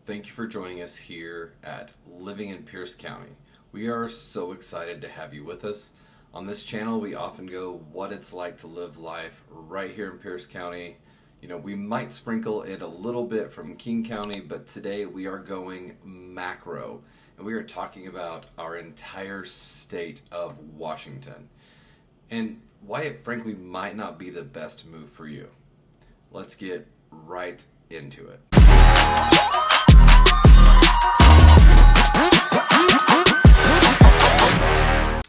Thank you for joining us here at Living in Pierce County. We are so excited to have you with us. On this channel, we often go what it's like to live life right here in Pierce County. You know, we might sprinkle it a little bit from King County, but today we are going macro, and we are talking about our entire state of Washington and why it frankly might not be the best move for you. Let's get right into it.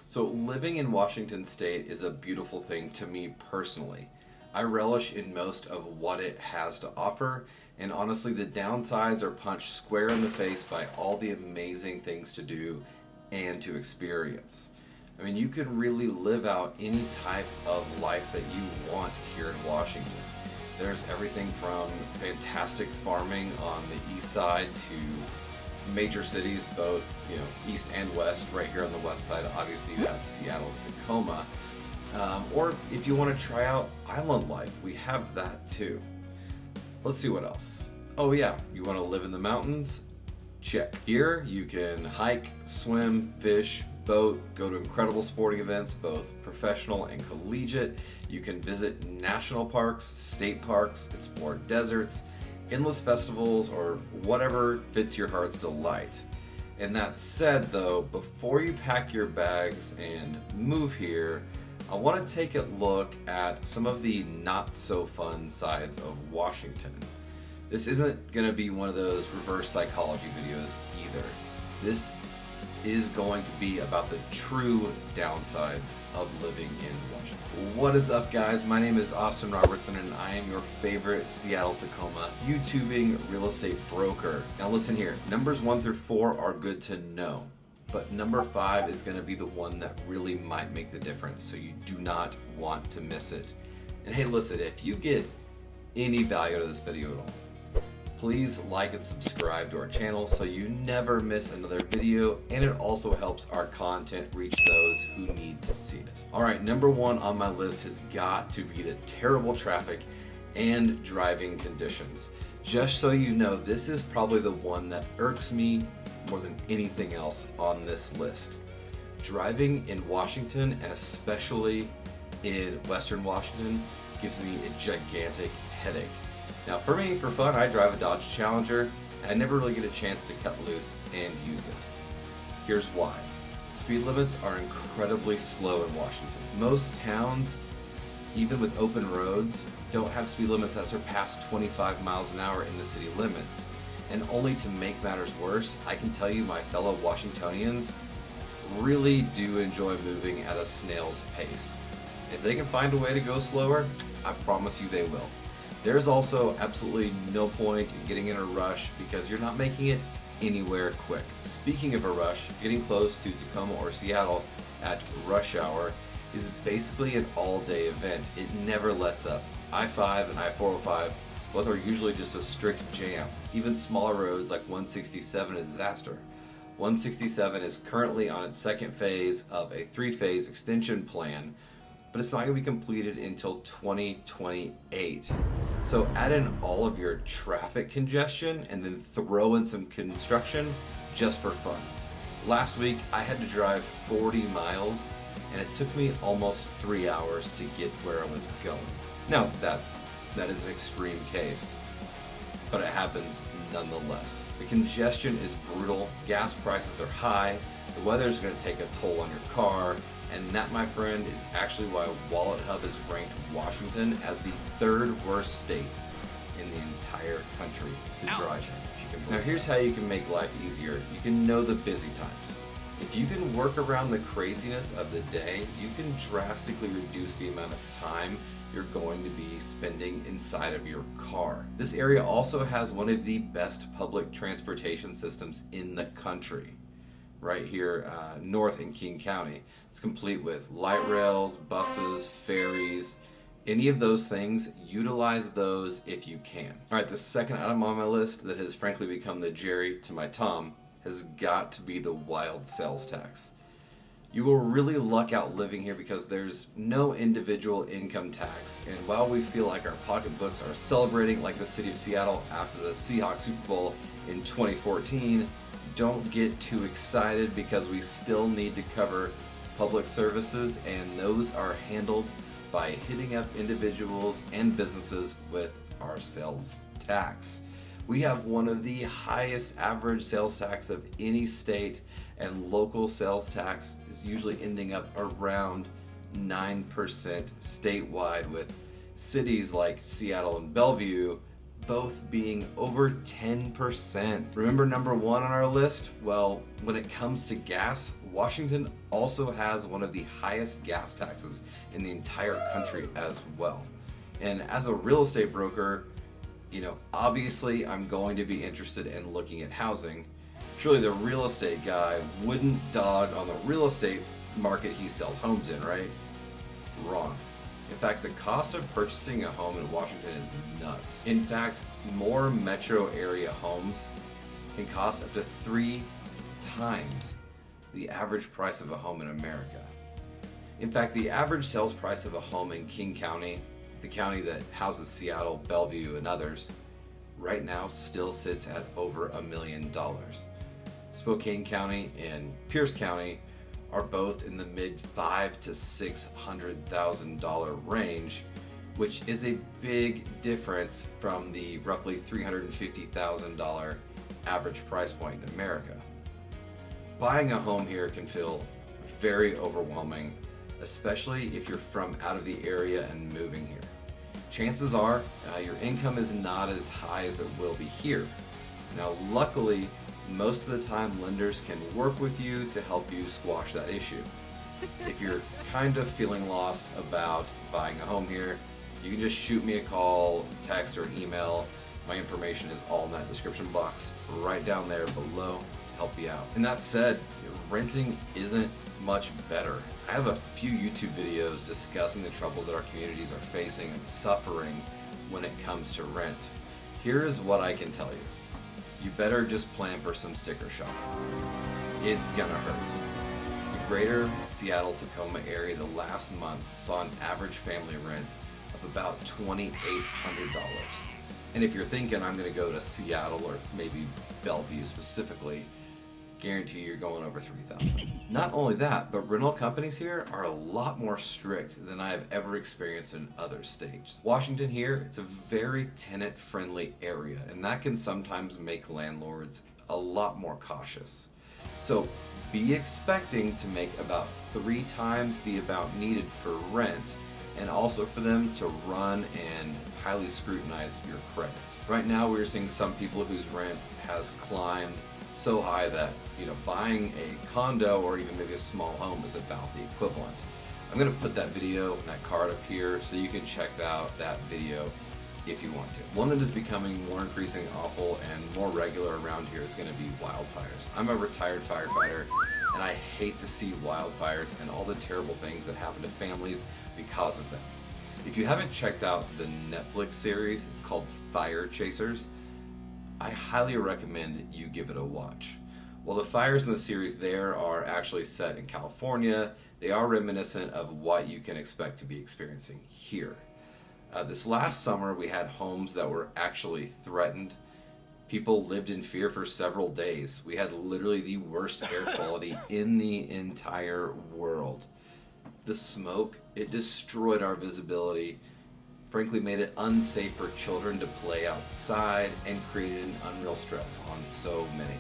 So living in Washington State is a beautiful thing to me personally. I relish in most of what it has to offer, and honestly the downsides are punched square in the face by all the amazing things to do and to experience. I mean, you can really live out any type of life that you want here in Washington. There's everything from fantastic farming on the east side to major cities, both east and west. Right here on the west side, obviously you have Seattle, Tacoma. Or if you want to try out island life, we have that too. Let's see what else. Oh yeah, you want to live in the mountains? Check. Here you can hike, swim, fish, boat, go to incredible sporting events, both professional and collegiate. You can visit national parks, state parks, explore deserts, endless festivals, or whatever fits your heart's delight. And that said though, before you pack your bags and move here, I want to take a look at some of the not so fun sides of Washington. This isn't going to be one of those reverse psychology videos either. This is going to be about the true downsides of living in Washington. What is up, guys? My name is Austin Robertson and I am your favorite Seattle, Tacoma YouTubing real estate broker. Now listen here, numbers 1 through 4 are good to know, but number 5 is going to be the one that really might make the difference, so you do not want to miss it. And hey, listen, if you get any value out of this video at all, please like and subscribe to our channel so you never miss another video, and it also helps our content reach those who need to see it. Alright, number 1 on my list has got to be the terrible traffic and driving conditions. Just so you know, this is probably the one that irks me more than anything else on this list. Driving in Washington, and especially in Western Washington, gives me a gigantic headache. Now for me, for fun, I drive a Dodge Challenger, and I never really get a chance to cut loose and use it. Here's why. Speed limits are incredibly slow in Washington. Most towns, even with open roads, don't have speed limits that surpass 25 miles an hour in the city limits. And only to make matters worse, I can tell you my fellow Washingtonians really do enjoy moving at a snail's pace. If they can find a way to go slower, I promise you they will. There's also absolutely no point in getting in a rush because you're not making it anywhere quick. Speaking of a rush, getting close to Tacoma or Seattle at rush hour is basically an all-day event. It never lets up. I-5 and I-405 both are usually just a strict jam. Even smaller roads like 167 is a disaster. 167 is currently on its second phase of a 3-phase extension plan, but it's not going to be completed until 2028. So add in all of your traffic congestion and then throw in some construction just for fun. Last week I had to drive 40 miles and it took me almost 3 hours to get where I was going. Now that is an extreme case, but it happens nonetheless. The congestion is brutal, gas prices are high, the weather is going to take a toll on your car, and that, my friend, is actually why WalletHub has ranked Washington as the 3rd worst state in the entire country to drive in. Now here's how you can make life easier. You can know the busy times. If you can work around the craziness of the day, you can drastically reduce the amount of time you're going to be spending inside of your car. This area also has one of the best public transportation systems in the country. Right here north in King County. It's complete with light rails, buses, ferries, any of those things. Utilize those if you can. Alright, the second item on my list that has frankly become the Jerry to my Tom has got to be the wild sales tax. You will really luck out living here because there's no individual income tax. And while we feel like our pocketbooks are celebrating like the city of Seattle after the Seahawks Super Bowl in 2014, don't get too excited because we still need to cover public services, and those are handled by hitting up individuals and businesses with our sales tax. We have one of the highest average sales tax of any state, and local sales tax is usually ending up around 9% statewide, with cities like Seattle and Bellevue both being over 10%. Remember number one on our list? Well, when it comes to gas, Washington also has one of the highest gas taxes in the entire country as well. And as a real estate broker, obviously I'm going to be interested in looking at housing. Surely the real estate guy wouldn't dog on the real estate market he sells homes in, right? Wrong. In fact, the cost of purchasing a home in Washington is nuts. In fact, more metro area homes can cost up to 3 times the average price of a home in America. In fact, the average sales price of a home in King County, the county that houses Seattle, Bellevue, and others, right now still sits at over $1 million. Spokane County and Pierce County are both in the mid $500,000 to $600,000 range, which is a big difference from the roughly $350,000 average price point in America. Buying a home here can feel very overwhelming, especially if you're from out of the area and moving here. Chances are your income is not as high as it will be here. Now, luckily, most of the time lenders can work with you to help you squash that issue. If you're kind of feeling lost about buying a home here, you can just shoot me a call, text, or email. My information is all in that description box right down there below to help you out. And that said, renting isn't much better. I have a few YouTube videos discussing the troubles that our communities are facing and suffering when it comes to rent. Here's what I can tell you. You better just plan for some sticker shock. It's gonna hurt. The greater Seattle-Tacoma area the last month saw an average family rent of about $2,800. And if you're thinking I'm gonna go to Seattle or maybe Bellevue specifically, guarantee you're going over $3,000. Not only that, but rental companies here are a lot more strict than I have ever experienced in other states. Washington here, it's a very tenant-friendly area, and that can sometimes make landlords a lot more cautious. So be expecting to make about 3 times the amount needed for rent, and also for them to run and highly scrutinize your credit. Right now we're seeing some people whose rent has climbed so high that buying a condo or even maybe a small home is about the equivalent. I'm going to put that video and that card up here so you can check out that video if you want to. One that is becoming more increasingly awful and more regular around here is going to be wildfires. I'm a retired firefighter, and I hate to see wildfires and all the terrible things that happen to families because of them. If you haven't checked out the Netflix series, it's called Fire Chasers, I highly recommend you give it a watch. While the fires in the series there are actually set in California, they are reminiscent of what you can expect to be experiencing here. This last summer we had homes that were actually threatened. People lived in fear for several days. We had literally the worst air quality in the entire world. The smoke, it destroyed our visibility, frankly made it unsafe for children to play outside, and created an unreal stress on so many.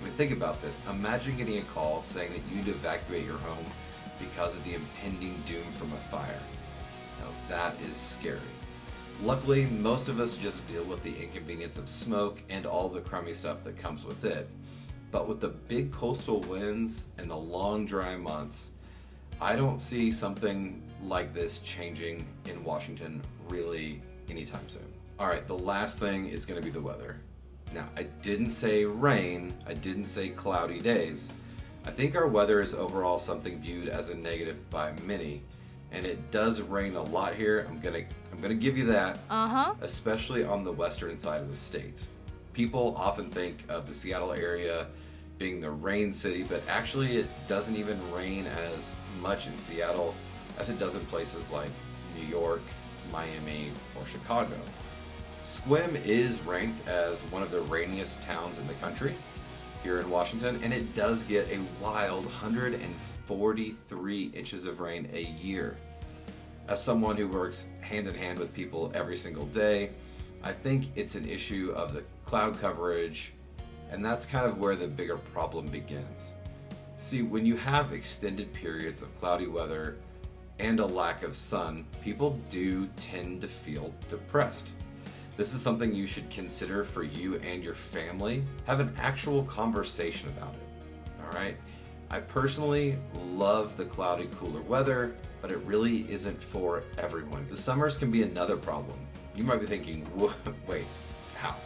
I mean, think about this. Imagine getting a call saying that you need to evacuate your home because of the impending doom from a fire. Now, that is scary. Luckily, most of us just deal with the inconvenience of smoke and all the crummy stuff that comes with it. But with the big coastal winds and the long dry months, I don't see something like this changing in Washington really anytime soon. Alright, the last thing is going to be the weather. Now, I didn't say rain, I didn't say cloudy days. I think our weather is overall something viewed as a negative by many, and it does rain a lot here. I'm gonna give you that, especially on the western side of the state. People often think of the Seattle area, being the rain city, but actually it doesn't even rain as much in Seattle as it does in places like New York, Miami, or Chicago. Sequim is ranked as one of the rainiest towns in the country here in Washington, and it does get a wild 143 inches of rain a year. As someone who works hand in hand with people every single day, I think it's an issue of the cloud coverage, and that's kind of where the bigger problem begins. See, when you have extended periods of cloudy weather and a lack of sun, people do tend to feel depressed. This is something you should consider for you and your family. Have an actual conversation about it, all right? I personally love the cloudy, cooler weather, but it really isn't for everyone. The summers can be another problem. You might be thinking, wait, how?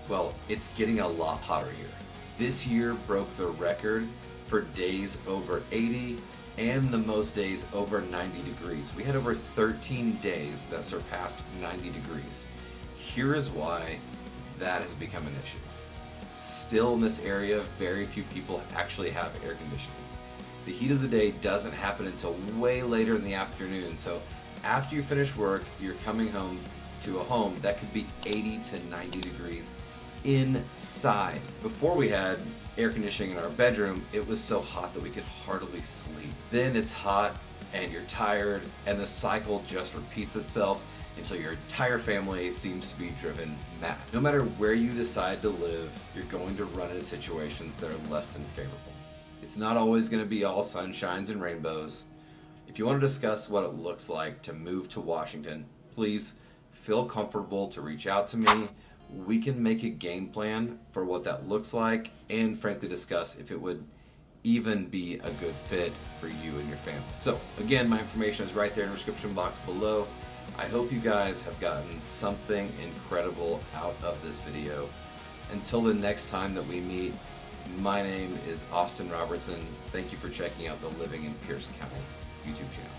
Well, it's getting a lot hotter here. This year broke the record for days over 80 and the most days over 90 degrees. We had over 13 days that surpassed 90 degrees. Here is why that has become an issue. Still in this area, very few people actually have air conditioning. The heat of the day doesn't happen until way later in the afternoon, so after you finish work, you're coming home to a home that could be 80 to 90 degrees inside. Before we had air conditioning in our bedroom, it was so hot that we could hardly sleep. Then it's hot and you're tired, and the cycle just repeats itself until your entire family seems to be driven mad. No matter where you decide to live, you're going to run into situations that are less than favorable. It's not always going to be all sunshines and rainbows. If you want to discuss what it looks like to move to Washington, please feel comfortable to reach out to me. We can make a game plan for what that looks like, and frankly discuss if it would even be a good fit for you and your family. So again, my information is right there in the description box below. I hope you guys have gotten something incredible out of this video. Until the next time that we meet, my name is Austin Robertson. Thank you for checking out the Living in Pierce County YouTube channel.